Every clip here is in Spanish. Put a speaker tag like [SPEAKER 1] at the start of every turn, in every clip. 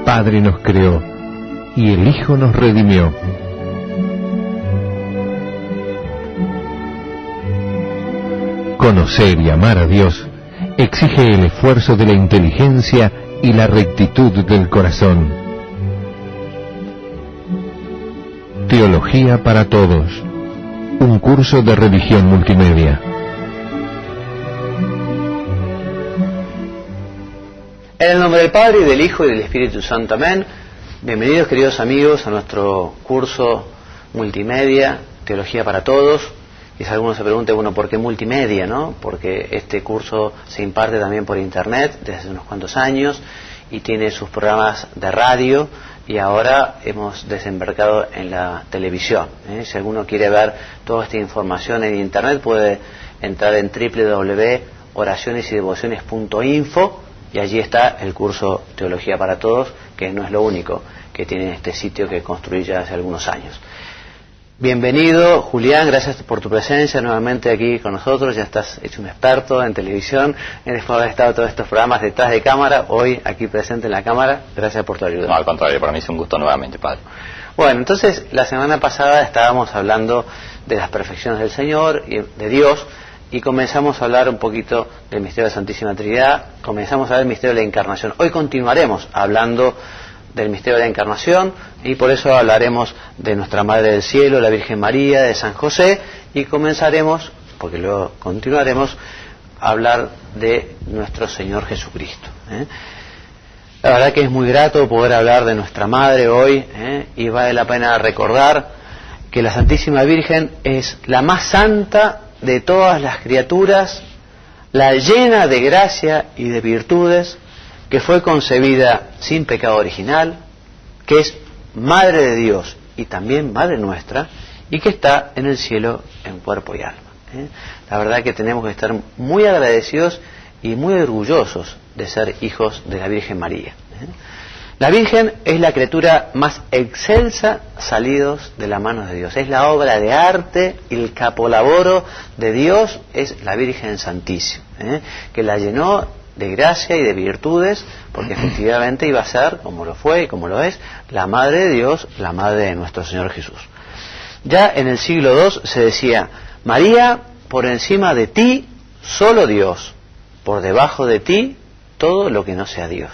[SPEAKER 1] Padre nos creó y el Hijo nos redimió. Conocer y amar a Dios exige el esfuerzo de la inteligencia y la rectitud del corazón. Teología para Todos, un curso de religión multimedia.
[SPEAKER 2] En el nombre del Padre, y del Hijo, y del Espíritu Santo. Amén. Bienvenidos, queridos amigos, a nuestro curso multimedia, Teología para Todos. Y si alguno se pregunta, bueno, ¿por qué multimedia, no? Porque este curso se imparte también por internet desde unos cuantos años y tiene sus programas de radio, y ahora hemos desembarcado en la televisión. Si alguno quiere ver toda esta información en internet, puede entrar en www.oracionesydevociones.info, y allí está el curso Teología para Todos, que no es lo único que tiene este sitio que construí ya hace algunos años. Bienvenido, Julián, gracias por tu presencia nuevamente aquí con nosotros. Ya estás hecho un experto en televisión, después de haber estado en todos estos programas detrás de cámara, hoy aquí presente en la cámara. Gracias por tu ayuda.
[SPEAKER 3] No, al contrario, para mí es un gusto nuevamente, Padre.
[SPEAKER 2] Bueno, entonces, la semana pasada estábamos hablando de las perfecciones del Señor y de Dios, y comenzamos a hablar un poquito del misterio de la Santísima Trinidad, comenzamos a ver el misterio de la Encarnación. Hoy continuaremos hablando del misterio de la Encarnación, y por eso hablaremos de nuestra Madre del Cielo, la Virgen María, de San José, y comenzaremos, porque luego continuaremos, a hablar de nuestro Señor Jesucristo. La verdad que es muy grato poder hablar de nuestra Madre hoy, y vale la pena recordar que la Santísima Virgen es la más santa de todas las criaturas, la llena de gracia y de virtudes, que fue concebida sin pecado original, que es Madre de Dios y también Madre nuestra, y que está en el cielo en cuerpo y alma. La verdad que tenemos que estar muy agradecidos y muy orgullosos de ser hijos de la Virgen María. La Virgen es la criatura más excelsa salidos de la mano de Dios. Es la obra de arte y el capolaboro de Dios, es la Virgen Santísima, que la llenó de gracia y de virtudes, porque efectivamente iba a ser, como lo fue y como lo es, la Madre de Dios, la Madre de nuestro Señor Jesús. Ya en el siglo II se decía: María, por encima de ti, solo Dios; por debajo de ti, todo lo que no sea Dios.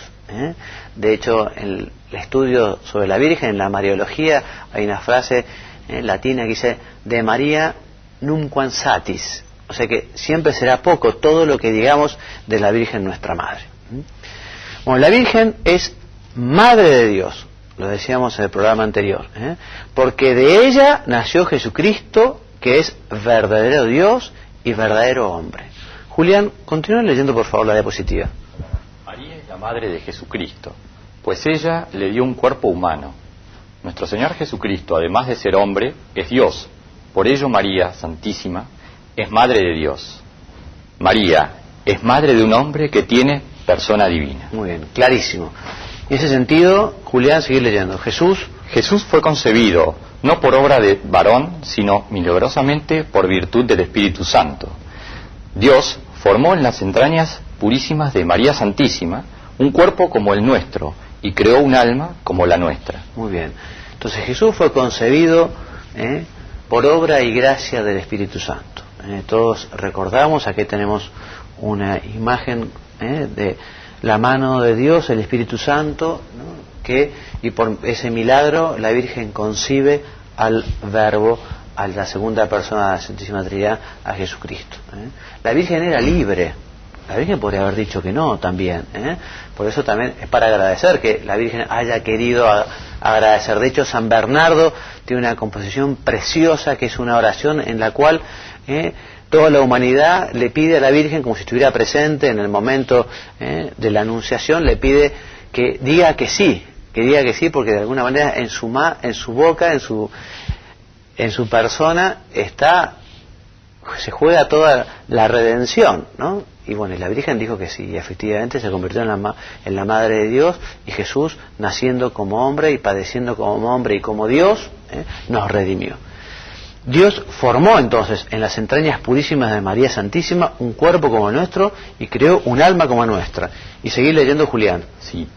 [SPEAKER 2] De hecho, en el estudio sobre la Virgen, en la Mariología, hay una frase latina que dice: de María numquam satis. O sea que siempre será poco todo lo que digamos de la Virgen nuestra Madre. Bueno, la Virgen es Madre de Dios, lo decíamos en el programa anterior, porque de ella nació Jesucristo, que es verdadero Dios y verdadero hombre. Julián, continúa leyendo por favor la diapositiva.
[SPEAKER 3] María es la Madre de Jesucristo, pues ella le dio un cuerpo humano. Nuestro Señor Jesucristo, además de ser hombre, es Dios. Por ello María Santísima es Madre de Dios. María es madre de un hombre que tiene persona divina.
[SPEAKER 2] Muy bien, clarísimo. En ese sentido, Julián, sigue leyendo. Jesús
[SPEAKER 3] fue concebido no por obra de varón, sino milagrosamente por virtud del Espíritu Santo. Dios formó en las entrañas purísimas de María Santísima un cuerpo como el nuestro y creó un alma como la nuestra.
[SPEAKER 2] Muy bien. Entonces Jesús fue concebido por obra y gracia del Espíritu Santo. Todos recordamos, aquí tenemos una imagen de la mano de Dios, el Espíritu Santo, ¿no? Y por ese milagro la Virgen concibe al Verbo, a la segunda persona de la Santísima Trinidad, a Jesucristo. La Virgen era libre. La Virgen podría haber dicho que no también. Por eso también es para agradecer que la Virgen haya querido agradecer. De hecho, San Bernardo tiene una composición preciosa que es una oración en la cual toda la humanidad le pide a la Virgen, como si estuviera presente en el momento de la Anunciación, le pide que diga que sí, porque de alguna manera en su boca, en su persona se juega toda la redención, ¿no? Y bueno, y la Virgen dijo que sí, y efectivamente se convirtió en la Madre de Dios, y Jesús, naciendo como hombre y padeciendo como hombre y como Dios, nos redimió. Dios formó entonces en las entrañas purísimas de María Santísima un cuerpo como el nuestro y creó un alma como nuestra. Y seguí leyendo, Julián.
[SPEAKER 3] Sí.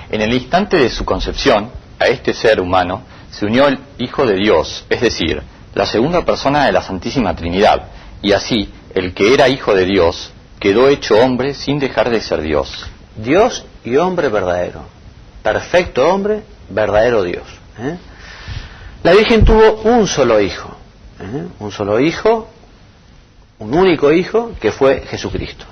[SPEAKER 3] En el instante de su concepción, a este ser humano se unió el Hijo de Dios, es decir, la segunda persona de la Santísima Trinidad, y así el que era Hijo de Dios quedó hecho hombre sin dejar de ser Dios.
[SPEAKER 2] Dios y hombre verdadero, perfecto hombre, verdadero Dios. La Virgen tuvo un solo hijo, un único hijo, que fue Jesucristo.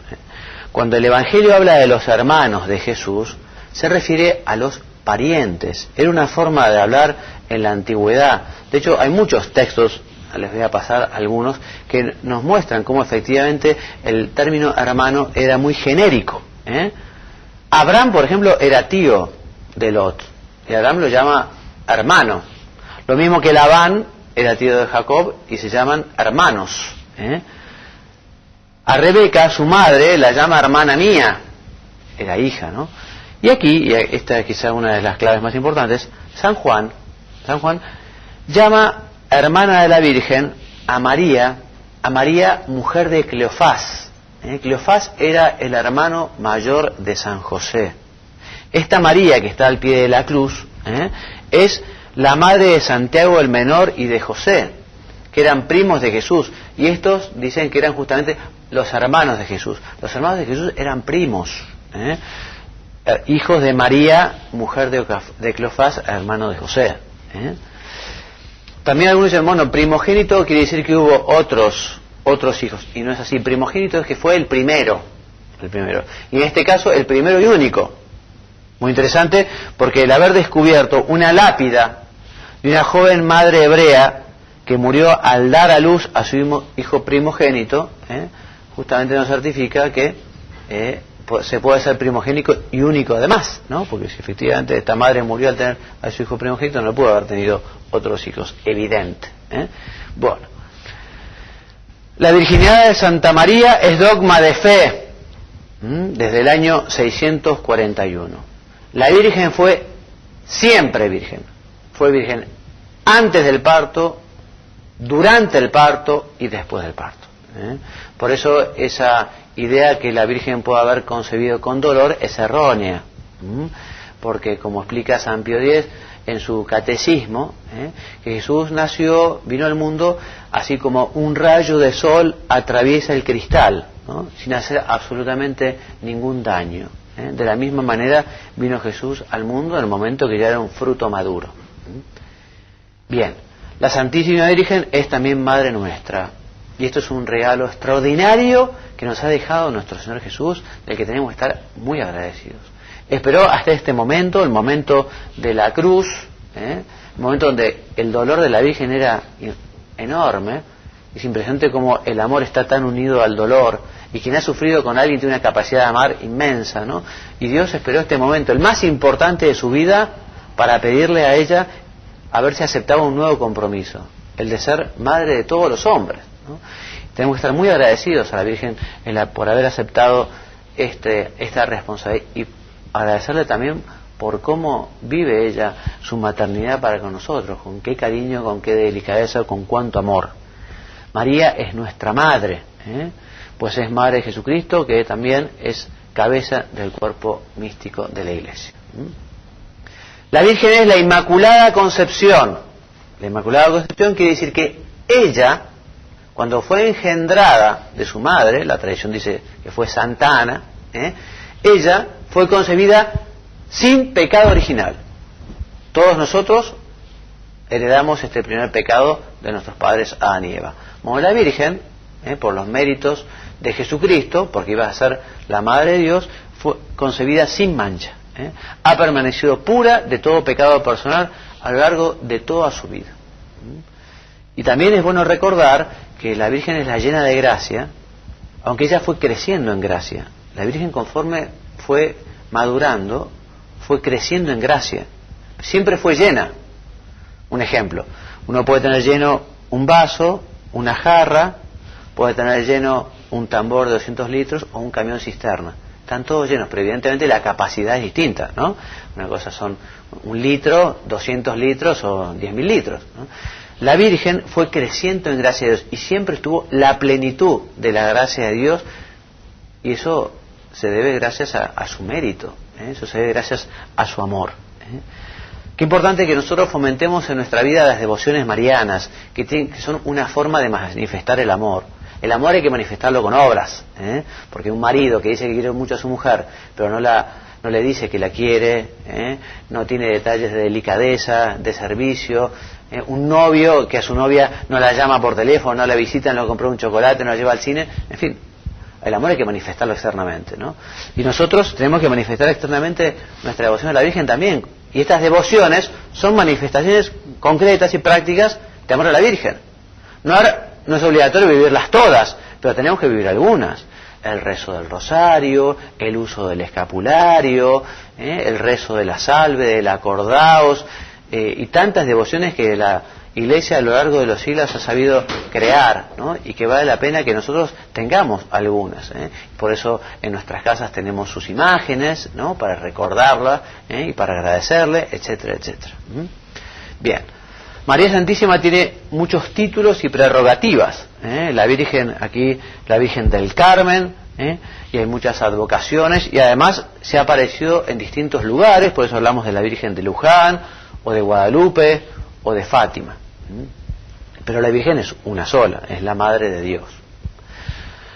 [SPEAKER 2] Cuando el Evangelio habla de los hermanos de Jesús, se refiere a los parientes. Era una forma de hablar en la antigüedad. De hecho, hay muchos textos, les voy a pasar algunos, que nos muestran cómo efectivamente el término hermano era muy genérico. Abraham, por ejemplo, era tío de Lot, y Abraham lo llama hermano. Lo mismo que Labán era tío de Jacob y se llaman hermanos. A Rebeca, su madre, la llama hermana mía, era hija, ¿no? Y aquí, y esta es quizá una de las claves más importantes, San Juan llama hermana de la Virgen a María mujer de Cleofás. Cleofás era el hermano mayor de San José. Esta María que está al pie de la cruz es la madre de Santiago el Menor y de José, que eran primos de Jesús, y estos dicen que eran justamente los hermanos de Jesús. Los hermanos de Jesús eran primos, hijos de María, mujer de Cleofás, hermano de José. También algunos dicen, bueno, primogénito quiere decir que hubo otros hijos, y no es así. Primogénito es que fue el primero, y en este caso el primero y único. Muy interesante, porque el haber descubierto una lápida de una joven madre hebrea que murió al dar a luz a su hijo primogénito, justamente nos certifica que se puede ser primogénico y único además, ¿no? Porque si efectivamente esta madre murió al tener a su hijo primogénito, no pudo haber tenido otros hijos, evidente. Bueno, la virginidad de Santa María es dogma de fe desde el año 641. La Virgen fue siempre virgen. Fue virgen antes del parto, durante el parto y después del parto. Por eso esa idea que la Virgen puede haber concebido con dolor es errónea. Porque como explica San Pío X en su catecismo, que Jesús vino al mundo así como un rayo de sol atraviesa el cristal, ¿no? Sin hacer absolutamente ningún daño. De la misma manera vino Jesús al mundo en el momento que ya era un fruto maduro. Bien, la Santísima Virgen es también Madre nuestra, y esto es un regalo extraordinario que nos ha dejado nuestro Señor Jesús, del que tenemos que estar muy agradecidos. Esperó hasta este momento, el momento de la cruz, el momento donde el dolor de la Virgen era enorme. Es impresionante cómo el amor está tan unido al dolor, y quien ha sufrido con alguien tiene una capacidad de amar inmensa, ¿no? Y Dios esperó este momento, el más importante de su vida, para pedirle a ella a ver si aceptaba un nuevo compromiso, el de ser madre de todos los hombres, ¿no? Tenemos que estar muy agradecidos a la Virgen por haber aceptado esta responsabilidad, y agradecerle también por cómo vive ella su maternidad para con nosotros, con qué cariño, con qué delicadeza, con cuánto amor. María es nuestra madre, pues es madre de Jesucristo, que también es cabeza del cuerpo místico de la Iglesia. La Virgen es la Inmaculada Concepción. La Inmaculada Concepción quiere decir que ella, cuando fue engendrada de su madre, la tradición dice que fue Santa Ana, ella fue concebida sin pecado original. Todos nosotros heredamos este primer pecado de nuestros padres Adán y Eva. Como la Virgen, por los méritos de Jesucristo, porque iba a ser la Madre de Dios, fue concebida sin mancha. Ha permanecido pura de todo pecado personal a lo largo de toda su vida. Y también es bueno recordar que la Virgen es la llena de gracia, aunque ella fue creciendo en gracia. La Virgen, conforme fue madurando, fue creciendo en gracia. Siempre fue llena. Un ejemplo, uno puede tener lleno un vaso, una jarra, puede tener lleno un tambor de 200 litros o un camión cisterna. Están todos llenos, pero evidentemente la capacidad es distinta, ¿no? Una cosa son 1 litro, 200 litros o 10.000 litros, ¿no? La Virgen fue creciendo en gracia de Dios y siempre estuvo la plenitud de la gracia de Dios, y eso se debe gracias a su mérito, Eso se debe gracias a su amor. Qué importante que nosotros fomentemos en nuestra vida las devociones marianas, que son una forma de manifestar el amor. El amor hay que manifestarlo con obras, porque un marido que dice que quiere mucho a su mujer, pero no le dice que la quiere, no tiene detalles de delicadeza, de servicio, un novio que a su novia no la llama por teléfono, no la visita, no le compró un chocolate, no la lleva al cine, en fin, el amor hay que manifestarlo externamente, ¿no? Y nosotros tenemos que manifestar externamente nuestra devoción a la Virgen también, y estas devociones son manifestaciones concretas y prácticas de amor a la Virgen. No es obligatorio vivirlas todas, pero tenemos que vivir algunas. El rezo del rosario, el uso del escapulario, el rezo de la salve, del acordaos, y tantas devociones que la Iglesia a lo largo de los siglos ha sabido crear, ¿no? Y que vale la pena que nosotros tengamos algunas. Por eso en nuestras casas tenemos sus imágenes, ¿no? Para recordarla y para agradecerle, etcétera, etcétera. Bien. María Santísima tiene muchos títulos y prerrogativas. La Virgen, aquí, la Virgen del Carmen, y hay muchas advocaciones, y además se ha aparecido en distintos lugares, por eso hablamos de la Virgen de Luján, o de Guadalupe, o de Fátima. Pero la Virgen es una sola, es la Madre de Dios.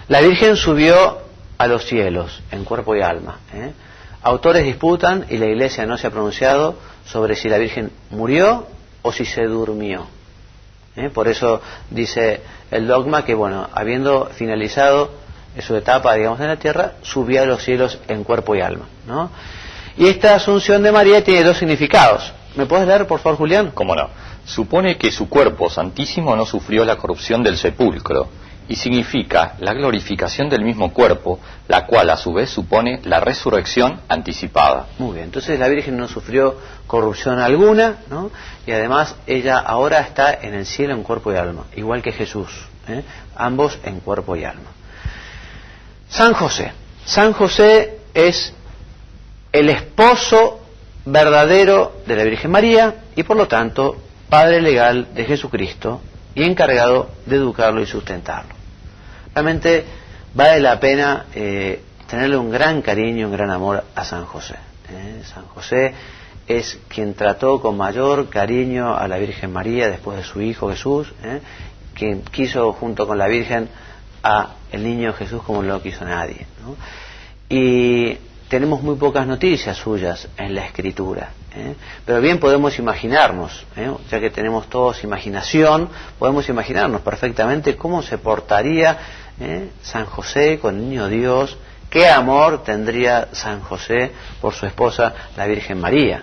[SPEAKER 2] La Virgen subió a los cielos, en cuerpo y alma. Autores disputan, y la Iglesia no se ha pronunciado sobre si la Virgen murió o si se durmió. Por eso dice el dogma que, bueno, habiendo finalizado su etapa, digamos, en la tierra, subió a los cielos en cuerpo y alma, ¿no? Y esta asunción de María tiene dos significados. ¿Me puedes leer, por favor, Julián?
[SPEAKER 3] ¿Cómo no? Supone que su cuerpo santísimo no sufrió la corrupción del sepulcro, y significa la glorificación del mismo cuerpo, la cual a su vez supone la resurrección anticipada.
[SPEAKER 2] Muy bien, entonces la Virgen no sufrió corrupción alguna, ¿no? Y además ella ahora está en el cielo en cuerpo y alma, igual que Jesús, ambos en cuerpo y alma. San José. San José es el esposo verdadero de la Virgen María y por lo tanto padre legal de Jesucristo y encargado de educarlo y sustentarlo. Realmente vale la pena tenerle un gran cariño, un gran amor a San José. San José es quien trató con mayor cariño a la Virgen María después de su hijo Jesús, quien quiso junto con la Virgen a el niño Jesús como no lo quiso nadie, ¿no? Y tenemos muy pocas noticias suyas en la Escritura, pero bien podemos imaginarnos, ya que tenemos todos imaginación, podemos imaginarnos perfectamente cómo se portaría San José con el niño Dios, qué amor tendría San José por su esposa la Virgen María.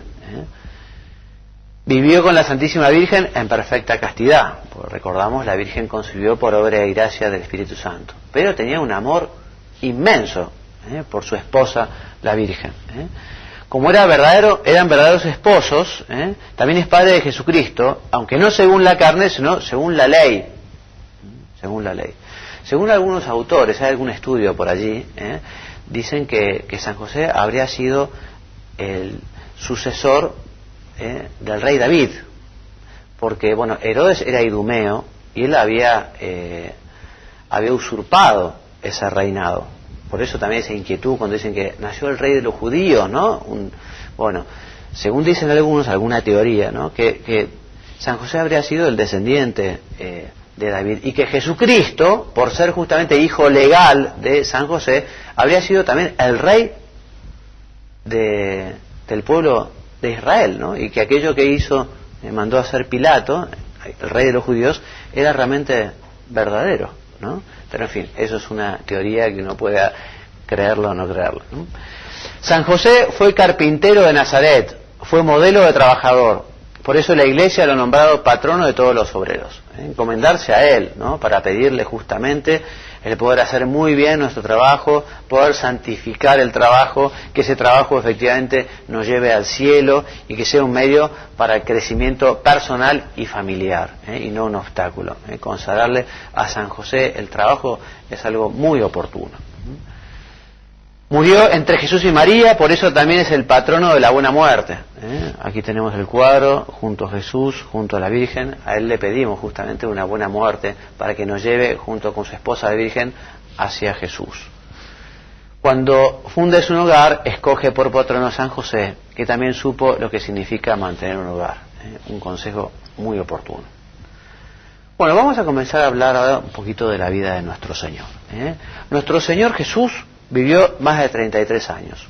[SPEAKER 2] Vivió con la Santísima Virgen en perfecta castidad, porque recordamos la Virgen concibió por obra y gracia del Espíritu Santo, pero tenía un amor inmenso por su esposa la Virgen. Como eran verdaderos esposos, también es padre de Jesucristo, aunque no según la carne, sino según la ley. Según la ley. Según algunos autores, hay algún estudio por allí, dicen que San José habría sido el sucesor del rey David, porque bueno, Herodes era idumeo y él había usurpado ese reinado. Por eso también esa inquietud cuando dicen que nació el rey de los judíos, ¿no? Bueno, según dicen algunos, alguna teoría, ¿no? Que San José habría sido el descendiente de David y que Jesucristo, por ser justamente hijo legal de San José, habría sido también el rey del pueblo de Israel, ¿no? Y que aquello que hizo, mandó a hacer Pilato, el rey de los judíos, era realmente verdadero, ¿no? Pero en fin, eso es una teoría que uno pueda creerlo o no creerlo, ¿no? San José fue carpintero de Nazaret, fue modelo de trabajador, por eso la Iglesia lo ha nombrado patrono de todos los obreros. Encomendarse a él, ¿no? Para pedirle justamente el poder hacer muy bien nuestro trabajo, poder santificar el trabajo, que ese trabajo efectivamente nos lleve al cielo y que sea un medio para el crecimiento personal y familiar, y no un obstáculo. Consagrarle a San José el trabajo es algo muy oportuno. Murió entre Jesús y María, por eso también es el patrono de la buena muerte. Aquí tenemos el cuadro, junto a Jesús, junto a la Virgen. A él le pedimos justamente una buena muerte para que nos lleve, junto con su esposa la Virgen, hacia Jesús. cuando fundes un hogar, escoge por patrono a San José, que también supo lo que significa mantener un hogar. Un consejo muy oportuno. Bueno, vamos a comenzar a hablar ahora un poquito de la vida de nuestro Señor. Nuestro Señor Jesús vivió más de 33 años.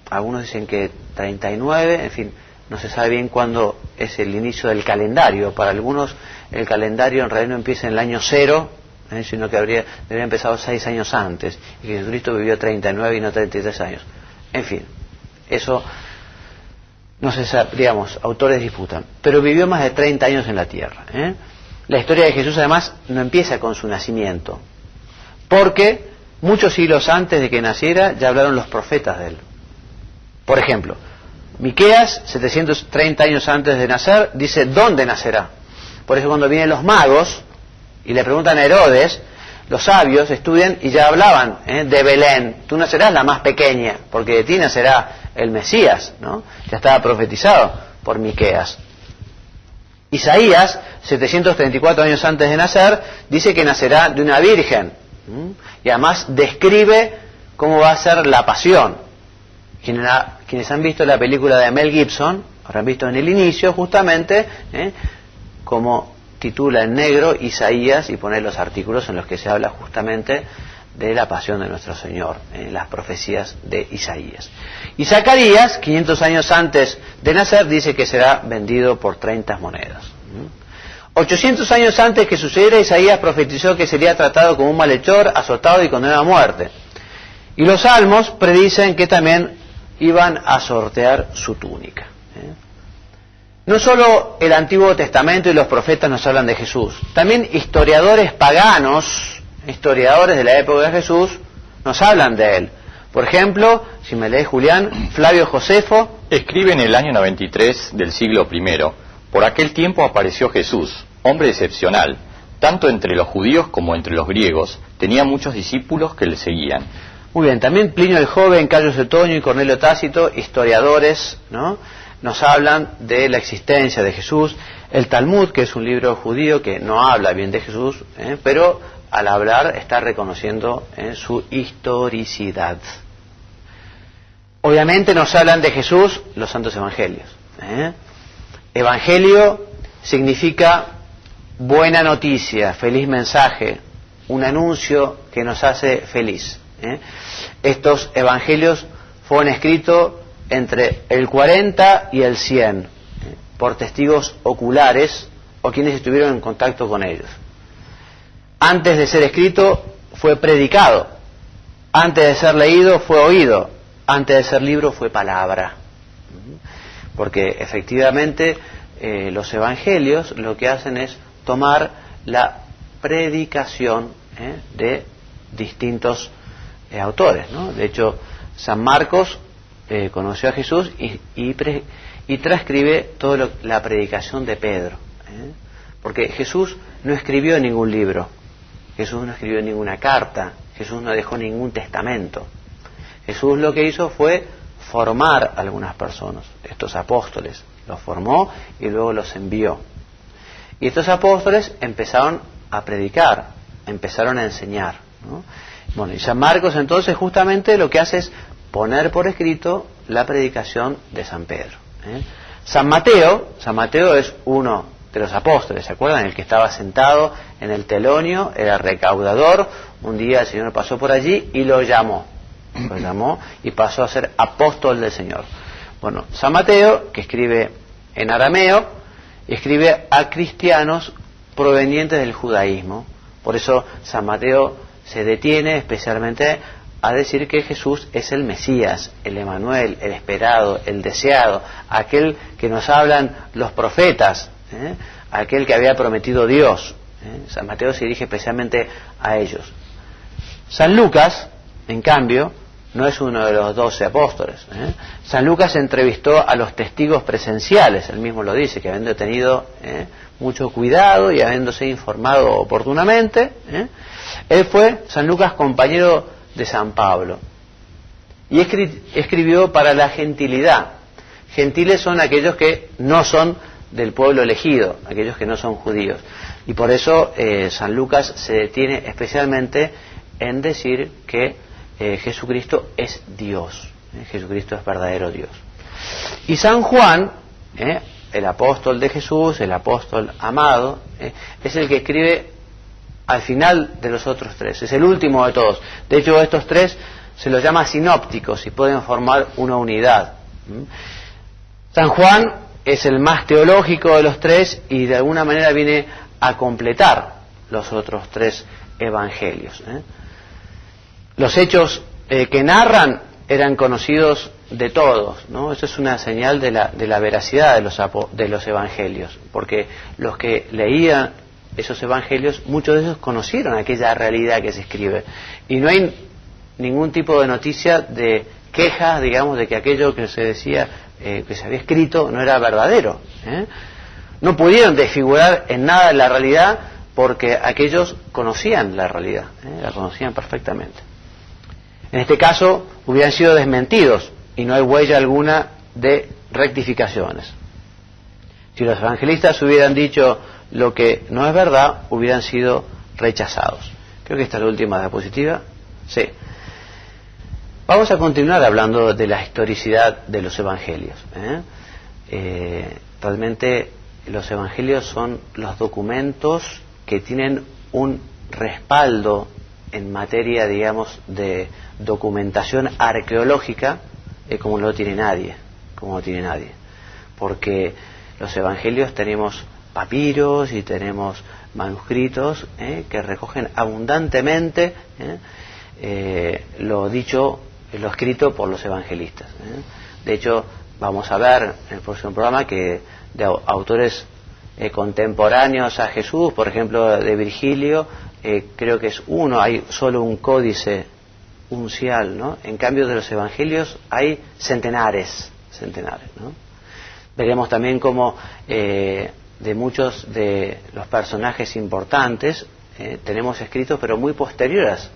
[SPEAKER 2] Algunos dicen que 39, en fin, no se sabe bien cuándo es el inicio del calendario. Para algunos el calendario en realidad no empieza en el año 0, sino que debería empezado 6 años antes, y que Jesucristo vivió 39 y no 33 años. En fin, eso no se sabe, digamos, autores disputan, pero vivió más de 30 años en la tierra. La historia de Jesús además no empieza con su nacimiento, porque muchos siglos antes de que naciera ya hablaron los profetas de él. Por ejemplo, Miqueas, 730 años antes de nacer, dice dónde nacerá. Por eso cuando vienen los magos y le preguntan a Herodes, los sabios estudian y ya hablaban de Belén. Tú nacerás la más pequeña, porque de ti nacerá el Mesías, ¿no? Ya estaba profetizado por Miqueas. Isaías, 734 años antes de nacer, dice que nacerá de una virgen. Y además describe cómo va a ser la pasión. Quienes han visto la película de Mel Gibson, habrán visto en el inicio justamente cómo titula en negro Isaías y pone los artículos en los que se habla justamente de la pasión de nuestro Señor, en las profecías de Isaías. Y Zacarías, 500 años antes de nacer, dice que será vendido por 30 monedas. 800 años antes que sucediera, Isaías profetizó que sería tratado como un malhechor, azotado y condenado a muerte. Y los salmos predicen que también iban a sortear su túnica. No solo el Antiguo Testamento y los profetas nos hablan de Jesús, también historiadores paganos, historiadores de la época de Jesús, nos hablan de él. Por ejemplo, si me lees Julián, Flavio Josefo
[SPEAKER 3] escribe en el año 93 del siglo I: por aquel tiempo apareció Jesús, hombre excepcional, tanto entre los judíos como entre los griegos, tenía muchos discípulos que le seguían.
[SPEAKER 2] Muy bien, también Plinio el Joven, Cayo Suetonio y Cornelio Tácito, historiadores, ¿no?, nos hablan de la existencia de Jesús. El Talmud, que es un libro judío que no habla bien de Jesús, pero al hablar está reconociendo su historicidad. Obviamente nos hablan de Jesús los santos evangelios. Evangelio significa buena noticia, feliz mensaje, un anuncio que nos hace feliz. Estos evangelios fueron escritos entre el 40 y el 100 por testigos oculares o quienes estuvieron en contacto con ellos. Antes de ser escrito fue predicado, antes de ser leído fue oído, antes de ser libro fue palabra. Porque efectivamente los evangelios lo que hacen es tomar la predicación de distintos autores, ¿no? De hecho, San Marcos conoció a Jesús y transcribe toda la predicación de Pedro. Porque Jesús no escribió ningún libro, Jesús no escribió ninguna carta, Jesús no dejó ningún testamento. Jesús lo que hizo fue formar a algunas personas, estos apóstoles, los formó y luego los envió. Y estos apóstoles empezaron a predicar, empezaron a enseñar, ¿no? Bueno, y San Marcos entonces justamente lo que hace es poner por escrito la predicación de San Pedro. San Mateo es uno de los apóstoles, ¿se acuerdan? El que estaba sentado en el telonio, era recaudador. Un día el Señor pasó por allí y lo llamó y pasó a ser apóstol del Señor. Bueno, San Mateo, que escribe en arameo, escribe a cristianos provenientes del judaísmo. Por eso San Mateo se detiene especialmente a decir que Jesús es el Mesías, el Emanuel, el esperado, el deseado, aquel que nos hablan los profetas, aquel que había prometido Dios. San Mateo se dirige especialmente a ellos. San Lucas, en cambio, no es uno de los 12 apóstoles. San Lucas entrevistó a los testigos presenciales, él mismo lo dice, que habiendo tenido mucho cuidado y habiéndose informado oportunamente, él fue, San Lucas, compañero de San Pablo, y escribió para la gentilidad. Gentiles son aquellos que no son del pueblo elegido, aquellos que no son judíos, y por eso San Lucas se detiene especialmente en decir que Jesucristo es Dios. Jesucristo es verdadero Dios. Y San Juan, el apóstol de Jesús, el apóstol amado, es el que escribe al final de los otros tres, es el último de todos. De hecho, estos tres se los llama sinópticos y pueden formar una unidad. San Juan es el más teológico de los tres y de alguna manera viene a completar los otros tres evangelios. Los hechos que narran eran conocidos de todos, ¿no? Eso es una señal de la veracidad de los evangelios, porque los que leían esos evangelios, muchos de ellos conocieron aquella realidad que se escribe, y no hay ningún tipo de noticia de quejas, digamos, de que aquello que se decía, que se había escrito, no era verdadero. No pudieron desfigurar en nada la realidad, porque aquellos conocían la realidad, la conocían perfectamente. En este caso hubieran sido desmentidos y no hay huella alguna de rectificaciones. Si los evangelistas hubieran dicho lo que no es verdad, hubieran sido rechazados. Creo que esta es la última diapositiva. Sí. Vamos a continuar hablando de la historicidad de los evangelios. Realmente los evangelios son los documentos que tienen un respaldo en materia, digamos, de documentación arqueológica, como no lo tiene nadie, porque los evangelios tenemos papiros y tenemos manuscritos que recogen abundantemente lo dicho, lo escrito por los evangelistas. De hecho, vamos a ver en el próximo programa que de autores contemporáneos a Jesús, por ejemplo de Virgilio, creo que es uno, hay solo un códice uncial, ¿no? En cambio de los evangelios hay centenares, ¿no? Veremos también cómo de muchos de los personajes importantes tenemos escritos pero muy posteriores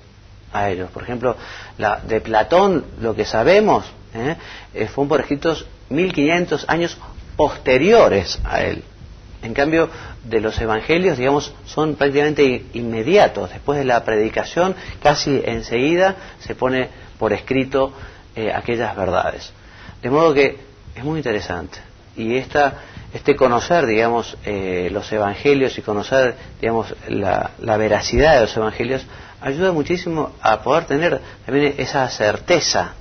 [SPEAKER 2] a ellos. Por ejemplo, de Platón, lo que sabemos fueron por escritos 1500 años posteriores a él. En cambio, de los evangelios, digamos, son prácticamente inmediatos. Después de la predicación, casi enseguida se pone por escrito aquellas verdades. De modo que es muy interesante. Y este conocer, digamos, los evangelios y conocer, digamos, la veracidad de los evangelios ayuda muchísimo a poder tener también esa certeza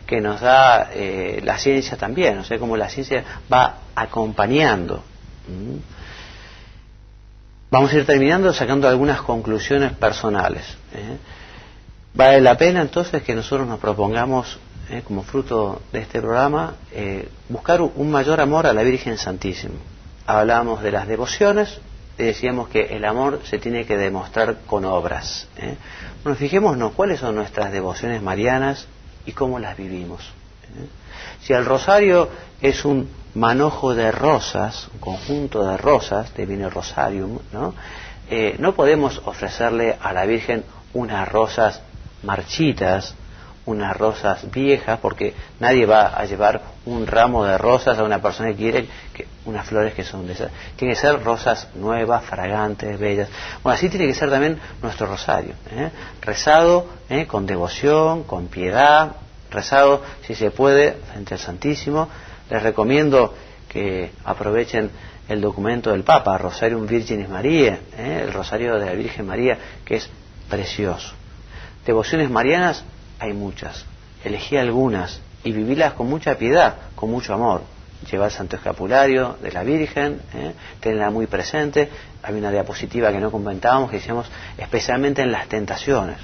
[SPEAKER 2] que nos da la ciencia también, o sea, como la ciencia va acompañando. Vamos a ir terminando sacando algunas conclusiones personales. Vale la pena entonces que nosotros nos propongamos, como fruto de este programa, buscar un mayor amor a la Virgen Santísima. Hablábamos de las devociones y decíamos que el amor se tiene que demostrar con obras. Bueno, fijémonos cuáles son nuestras devociones marianas y cómo las vivimos. Si el rosario es un manojo de rosas, un conjunto de rosas, de viene rosarium, ¿no? No podemos ofrecerle a la Virgen unas rosas marchitas, unas rosas viejas, porque nadie va a llevar un ramo de rosas a una persona que quiere unas flores que son de esas. Tienen que ser rosas nuevas, fragantes, bellas. Bueno, así tiene que ser también nuestro rosario, rezado con devoción, con piedad, rezado si se puede frente al Santísimo. Les recomiendo que aprovechen el documento del Papa, Rosarium Virginis Mariae, el rosario de la Virgen María, que es precioso. Devociones marianas hay muchas, elegí algunas y vivílas con mucha piedad, con mucho amor. Lleva el Santo Escapulario de la Virgen, tenla muy presente. Hay una diapositiva que no comentábamos que decíamos especialmente en las tentaciones.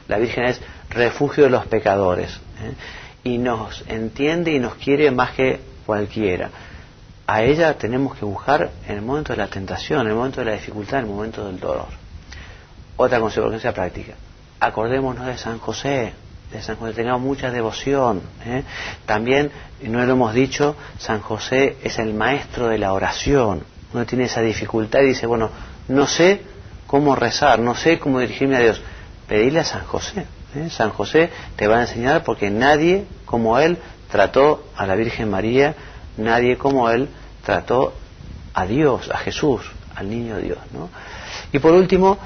[SPEAKER 2] La Virgen es refugio de los pecadores, y nos entiende y nos quiere más que cualquiera. A ella tenemos que buscar en el momento de la tentación, en el momento de la dificultad, en el momento del dolor. Otra consecuencia práctica: acordémonos de San José, tengamos mucha devoción. También, no lo hemos dicho, San José es el maestro de la oración. Uno tiene esa dificultad y dice, bueno, no sé cómo rezar, no sé cómo dirigirme a Dios. Pedile a San José. San José te va a enseñar, porque nadie como él trató a la Virgen María, nadie como él trató a Dios, a Jesús, al niño Dios, ¿no? Y por último,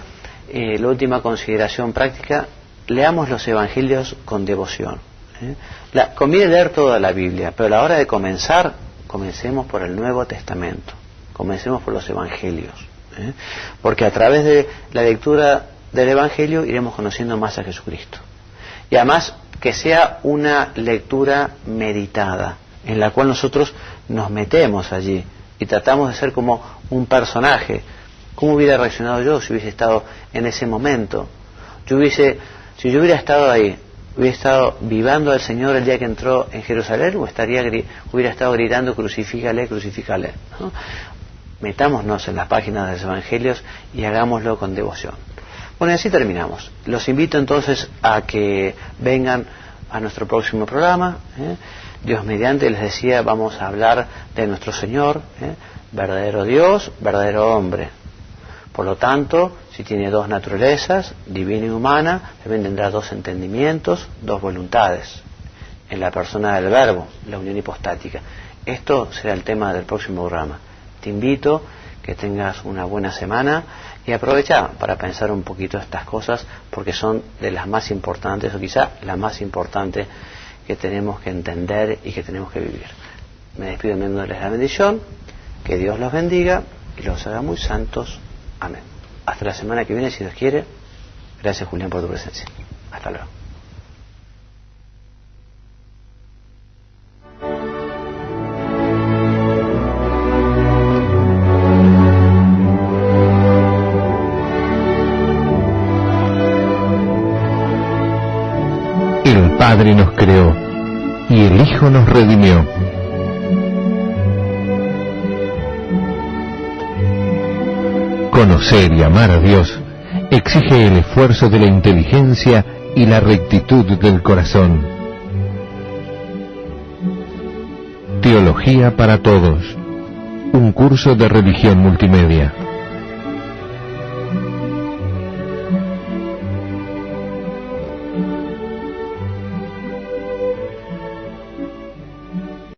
[SPEAKER 2] la última consideración práctica: leamos los evangelios con devoción. Conviene leer toda la Biblia, pero a la hora de comenzar, comencemos por el Nuevo Testamento, comencemos por los evangelios, porque a través de la lectura del evangelio iremos conociendo más a Jesucristo. Y además que sea una lectura meditada, en la cual nosotros nos metemos allí y tratamos de ser como un personaje. ¿Cómo hubiera reaccionado yo si hubiese estado en ese momento? Si yo hubiera estado ahí, ¿hubiera estado vivando al Señor el día que entró en Jerusalén o hubiera estado gritando crucifícale, crucifícale? ¿No? Metámonos en las páginas de los evangelios y hagámoslo con devoción. Bueno, y así terminamos. Los invito entonces a que vengan a nuestro próximo programa. Dios mediante, les decía, vamos a hablar de nuestro Señor, verdadero Dios, verdadero hombre. Por lo tanto, si tiene dos naturalezas, divina y humana, también tendrá dos entendimientos, dos voluntades, en la persona del Verbo, la unión hipostática. Esto será el tema del próximo programa. Te invito que tengas una buena semana y aprovecha para pensar un poquito estas cosas, porque son de las más importantes, o quizá la más importante que tenemos que entender y que tenemos que vivir. Me despido enviándoles la bendición, que Dios los bendiga y los haga muy santos. Amén. Hasta la semana que viene, si Dios quiere. Gracias, Julián, por tu presencia. Hasta luego.
[SPEAKER 1] El Padre nos creó y el Hijo nos redimió. Conocer y amar a Dios exige el esfuerzo de la inteligencia y la rectitud del corazón. Teología para todos. Un curso de religión multimedia.